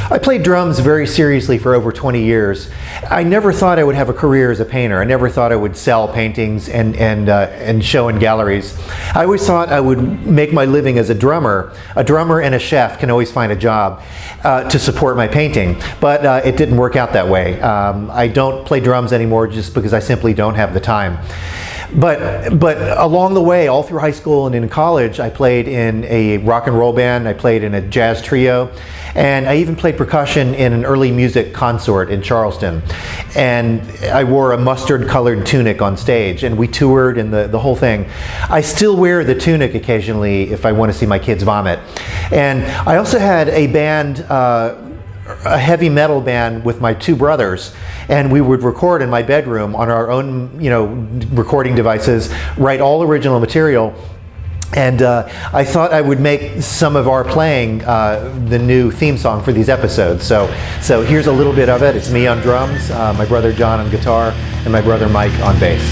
I played drums very seriously for over 20 years. I never thought I would have a career as a painter. I never thought I would sell paintings and show in galleries. I always thought I would make my living as a drummer. A drummer and a chef can always find a job to support my painting, but it didn't work out that way. I don't play drums anymore just because I simply don't have the time. But along the way, all through high school and in college, I played in a rock and roll band, I played in a jazz trio, and I even played percussion in an early music consort in Charleston. And I wore a mustard-colored tunic on stage, and we toured and the whole thing. I still wear the tunic occasionally if I want to see my kids vomit. And I also had a band, a heavy metal band with my two brothers, and we would record in my bedroom on our own, recording devices, write all original material. And I thought I would make some of our playing the new theme song for these episodes. So here's a little bit of it. It's me on drums, my brother John on guitar, and my brother Mike on bass.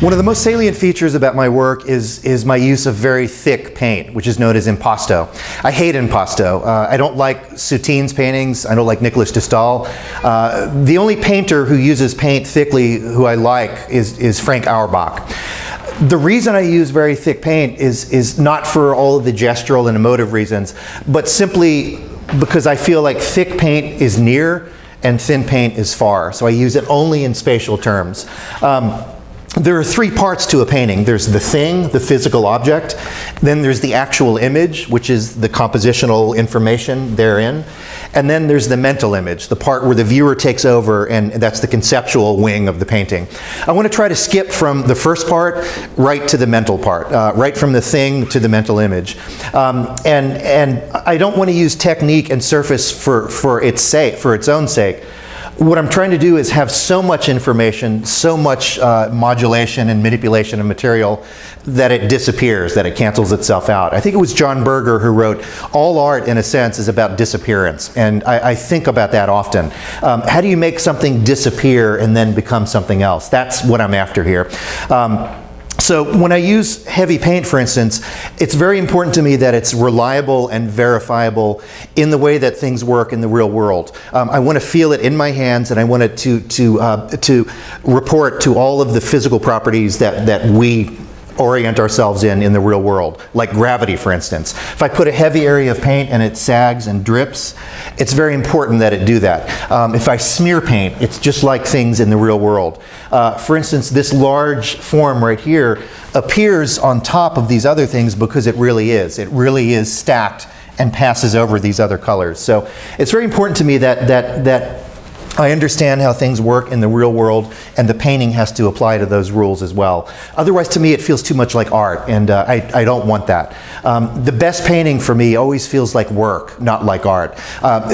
One of the most salient features about my work is my use of very thick paint, which is known as impasto. I hate impasto. I don't like Soutine's paintings. I don't like Nicolas de Stael. The only painter who uses paint thickly who I like is Frank Auerbach. The reason I use very thick paint is not for all of the gestural and emotive reasons, but simply because I feel like thick paint is near and thin paint is far. So I use it only in spatial terms. There are three parts to a painting. There's the thing, the physical object. Then there's the actual image, which is the compositional information therein. And then there's the mental image, the part where the viewer takes over, and that's the conceptual wing of the painting. I want to try to skip from the first part right to the mental part, right from the thing to the mental image. And I don't want to use technique and surface for its own sake. What I'm trying to do is have so much information, so much modulation and manipulation of material that it disappears, that it cancels itself out. I think it was John Berger who wrote, all art in a sense is about disappearance. And I think about that often. How do you make something disappear and then become something else? That's what I'm after here. So when I use heavy paint, for instance, it's very important to me that it's reliable and verifiable in the way that things work in the real world. I want to feel it in my hands, and I want it to report to all of the physical properties that we orient ourselves in the real world, like gravity, for instance. If I put a heavy area of paint and it sags and drips, it's very important that it do that. If I smear paint, it's just like things in the real world. For instance, this large form right here appears on top of these other things because it really is. It really is stacked and passes over these other colors. So it's very important to me that I understand how things work in the real world, and the painting has to apply to those rules as well. Otherwise, to me, it feels too much like art, and I don't want that. The best painting for me always feels like work, not like art.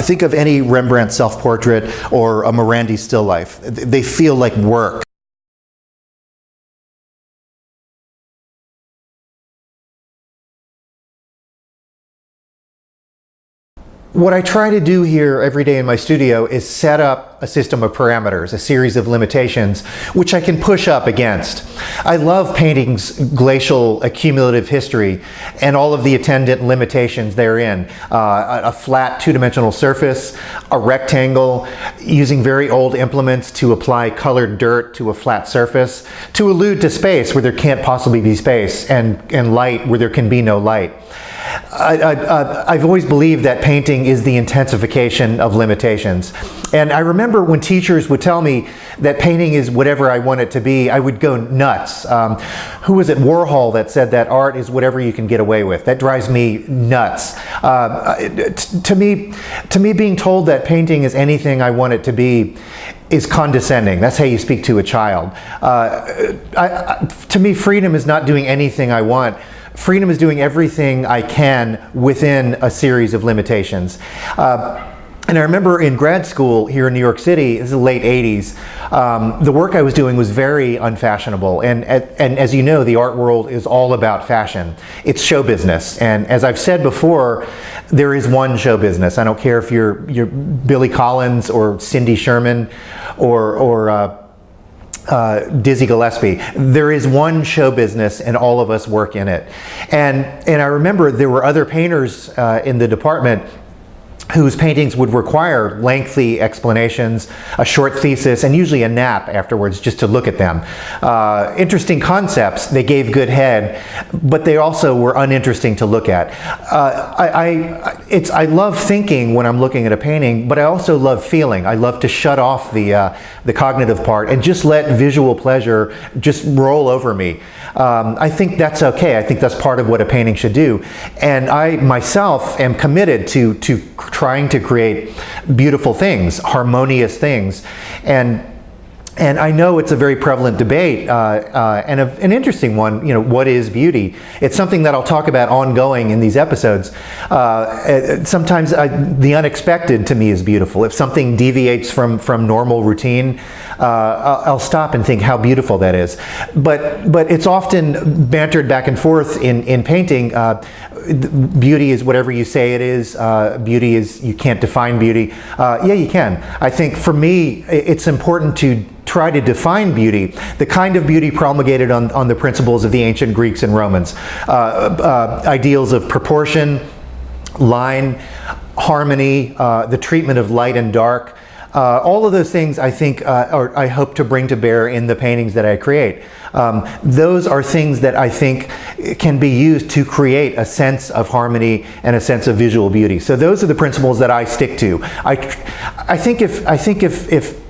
Think of any Rembrandt self-portrait or a Morandi still life. They feel like work. What I try to do here every day in my studio is set up a system of parameters, a series of limitations, which I can push up against. I love painting's glacial accumulative history and all of the attendant limitations therein. A flat two-dimensional surface, a rectangle, using very old implements to apply colored dirt to a flat surface, to allude to space where there can't possibly be space, and light where there can be no light. I've always believed that painting is the intensification of limitations. And I remember when teachers would tell me that painting is whatever I want it to be, I would go nuts. Who was it, Warhol, that said that art is whatever you can get away with? That drives me nuts. To me, being told that painting is anything I want it to be is condescending. That's how you speak to a child. To me, freedom is not doing anything I want. Freedom is doing everything I can within a series of limitations. And I remember in grad school here in New York City, this is the late 80s, the work I was doing was very unfashionable. And as you know, the art world is all about fashion. It's show business. And as I've said before, there is one show business. I don't care if you're Billy Collins or Cindy Sherman or Dizzy Gillespie. There is one show business and all of us work in it. And I remember there were other painters in the department whose paintings would require lengthy explanations, a short thesis, and usually a nap afterwards just to look at them. Interesting concepts, they gave good head, but they also were uninteresting to look at. I love thinking when I'm looking at a painting, but I also love feeling. I love to shut off the cognitive part and just let visual pleasure just roll over me. I think that's okay. I think that's part of what a painting should do. And I myself am committed to trying to create beautiful things, harmonious things. And I know it's a very prevalent debate and an interesting one, you know, what is beauty? It's something that I'll talk about ongoing in these episodes. Sometimes the unexpected to me is beautiful. If something deviates from normal routine, I'll stop and think how beautiful that is. But it's often bantered back and forth in painting. Beauty is whatever you say it is. Beauty is, you can't define beauty. Yeah, you can. I think for me, it's important to try to define beauty, the kind of beauty promulgated on the principles of the ancient Greeks and Romans. Ideals of proportion, line, harmony, the treatment of light and dark. All of those things I think I hope to bring to bear in the paintings that I create. Those are things that I think can be used to create a sense of harmony and a sense of visual beauty. So those are the principles that I stick to. I think if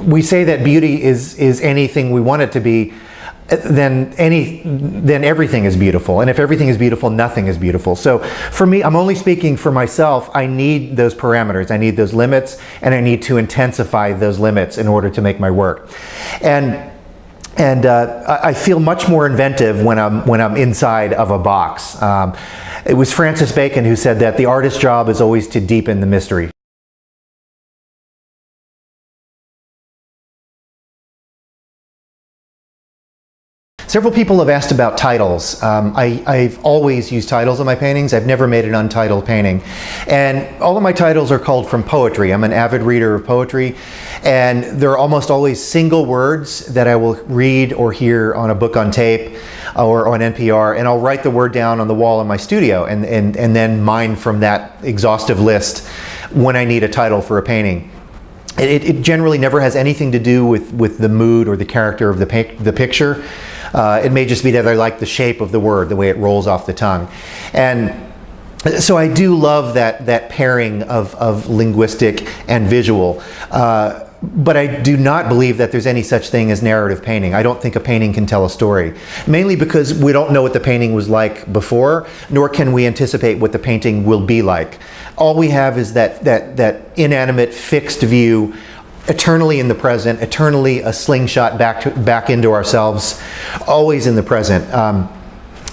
we say that beauty is anything we want it to be, then everything is beautiful. And if everything is beautiful, nothing is beautiful. So for me, I'm only speaking for myself. I need those parameters. I need those limits, and I need to intensify those limits in order to make my work. And I feel much more inventive when I'm inside of a box. It was Francis Bacon who said that the artist's job is always to deepen the mystery. Several people have asked about titles. I've always used titles on my paintings. I've never made an untitled painting. And all of my titles are culled from poetry. I'm an avid reader of poetry. And there are almost always single words that I will read or hear on a book on tape or on NPR. And I'll write the word down on the wall in my studio and then mine from that exhaustive list when I need a title for a painting. It generally never has anything to do with the mood or the character of the picture. It may just be that I like the shape of the word, the way it rolls off the tongue. And so I do love that pairing of linguistic and visual. But I do not believe that there's any such thing as narrative painting. I don't think a painting can tell a story. Mainly because we don't know what the painting was like before, nor can we anticipate what the painting will be like. All we have is that inanimate, fixed view, eternally in the present, eternally a slingshot back into ourselves, always in the present.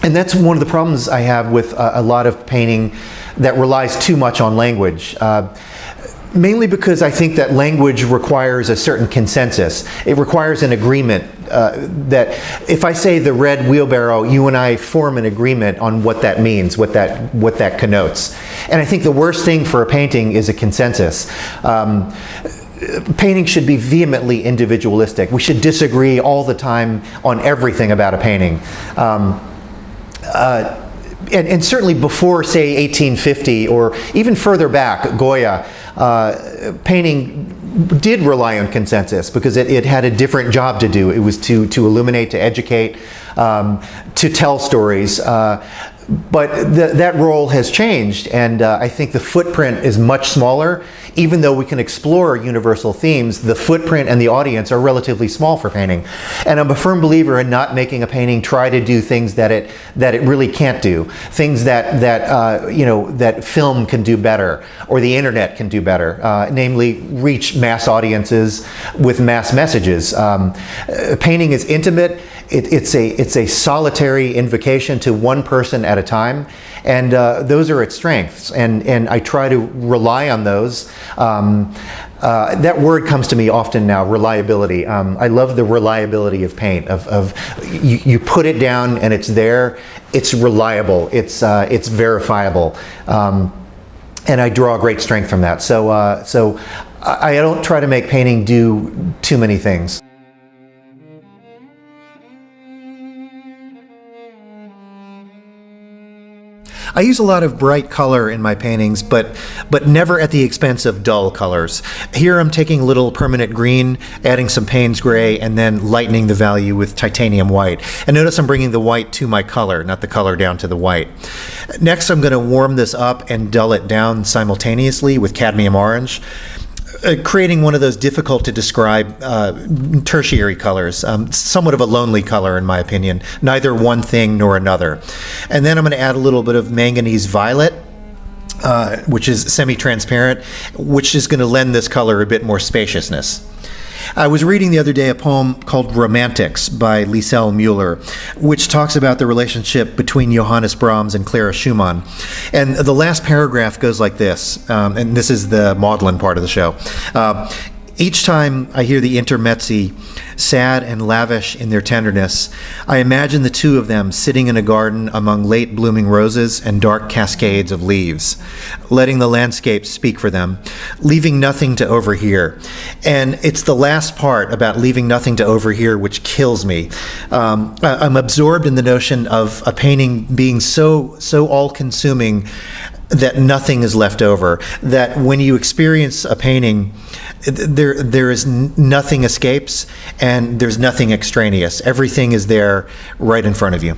And that's one of the problems I have with a lot of painting that relies too much on language. Mainly because I think that language requires a certain consensus. It requires an agreement that if I say the red wheelbarrow, you and I form an agreement on what that means, what that connotes. And I think the worst thing for a painting is a consensus. Painting should be vehemently individualistic. We should disagree all the time on everything about a painting. And certainly before, say, 1850 or even further back, Goya, painting did rely on consensus because it had a different job to do. It was to illuminate, to educate, to tell stories. But that role has changed, and I think the footprint is much smaller. Even though we can explore universal themes, the footprint and the audience are relatively small for painting. And I'm a firm believer in not making a painting try to do things that it really can't do. Things that film can do better, or the internet can do better. Namely, reach mass audiences with mass messages. Painting is intimate. It's it's a solitary invocation to one person at a time, and those are its strengths, and I try to rely on those. That word comes to me often now, reliability. I love the reliability of paint. You put it down and it's there. It's reliable. It's verifiable, and I draw great strength from that. So I don't try to make painting do too many things. I use a lot of bright color in my paintings, but never at the expense of dull colors. Here I'm taking a little permanent green, adding some Payne's gray, and then lightening the value with titanium white. And notice I'm bringing the white to my color, not the color down to the white. Next I'm going to warm this up and dull it down simultaneously with cadmium orange, creating one of those difficult to describe tertiary colors, somewhat of a lonely color in my opinion, neither one thing nor another. And then I'm going to add a little bit of manganese violet, which is semi-transparent, which is going to lend this color a bit more spaciousness. I was reading the other day a poem called Romantics by Liesel Müller, which talks about the relationship between Johannes Brahms and Clara Schumann. And the last paragraph goes like this, and this is the maudlin part of the show. Each time I hear the intermezzi, sad and lavish in their tenderness, I imagine the two of them sitting in a garden among late blooming roses and dark cascades of leaves, letting the landscape speak for them, leaving nothing to overhear. And it's the last part about leaving nothing to overhear which kills me. I'm absorbed in the notion of a painting being so all-consuming that nothing is left over, that when you experience a painting, there is nothing escapes and there's nothing extraneous. Everything is there right in front of you.